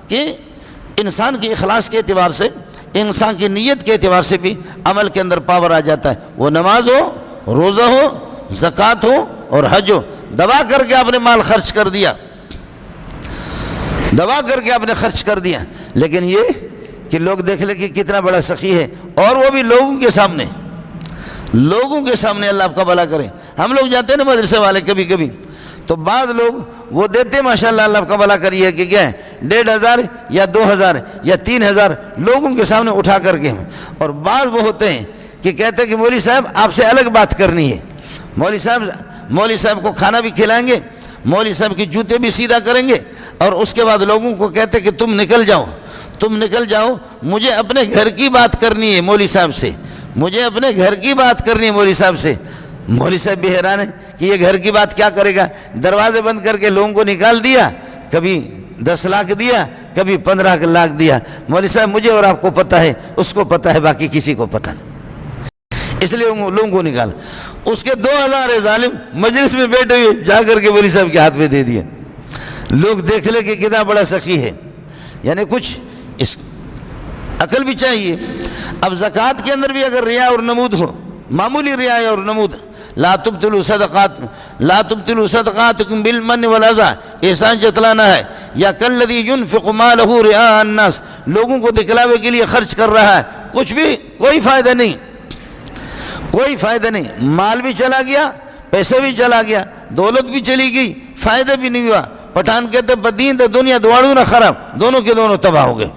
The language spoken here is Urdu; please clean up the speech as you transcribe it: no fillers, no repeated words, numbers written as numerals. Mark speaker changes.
Speaker 1: کہ انسان کے اخلاص کے اعتبار سے، انسان کی نیت کے اعتبار سے بھی عمل کے اندر پاور آ جاتا ہے۔ وہ نماز ہو، روزہ ہو، زکوٰۃ ہو اور حج ہو، دبا کر کے آپ نے مال خرچ کر دیا، دبا کر کے آپ نے خرچ کر دیا، لیکن یہ کہ لوگ دیکھ لیں کہ کتنا بڑا سخی ہے، اور وہ بھی لوگوں کے سامنے، لوگوں کے سامنے۔ اللہ آپ کا بھلا کرے۔ ہم لوگ جاتے ہیں نا مدرسے والے کبھی کبھی، تو بعض لوگ وہ دیتے ہیں ماشاءاللہ، اللہ آپ کا بھلا کریے، کہ کیا ہے 1500 یا 2000 یا 3000 لوگوں کے سامنے اٹھا کر کے، اور بعض وہ ہوتے ہیں کہ کہتے ہیں کہ مولوی صاحب آپ سے الگ بات کرنی ہے، مولوی صاحب کو کھانا بھی کھلائیں گے، مولوی صاحب کی جوتے بھی سیدھا کریں گے، اور اس کے بعد لوگوں کو کہتے ہیں کہ تم نکل جاؤ، مجھے اپنے گھر کی بات کرنی ہے مولوی صاحب سے، مجھے اپنے گھر کی بات کرنی ہے مولوی صاحب سے۔ مولوی صاحب بھی حیران ہے کہ یہ گھر کی بات کیا کرے گا، دروازے بند کر کے لوگوں کو نکال دیا، کبھی 10 لاکھ دیا، کبھی 15 لاکھ دیا۔ مولوی صاحب مجھے اور آپ کو پتہ ہے، اس کو پتہ ہے، باقی کسی کو پتہ نہیں، اس لیے لوگوں کو نکال۔ اس کے 2000 ظالم مجلس میں بیٹھے ہوئے جا کر کے مولوی صاحب کے ہاتھ میں دے دیا۔ لوگ دیکھ لے کہ کتنا بڑا سخی ہے، یعنی کچھ اس عقل بھی چاہیے۔ اب زکوٰۃ کے اندر بھی اگر ریا اور نمود ہو، معمولی ریا اور نمود، لا تبطلوا صدقاتکم بالمن والاذى، احسان جتلانا ہے، یا کالذی ينفق مالہ رئاء الناس، لوگوں کو دکھلاوے کے لیے خرچ کر رہا ہے، کچھ بھی کوئی فائدہ نہیں، کوئی فائدہ نہیں، مال بھی چلا گیا، پیسے بھی چلا گیا، دولت بھی چلی گئی، فائدہ بھی نہیں ہوا۔ پٹھان کہتے بدین دنیا دوڑوں نہ خراب، دونوں کے دونوں تباہ ہو گئے۔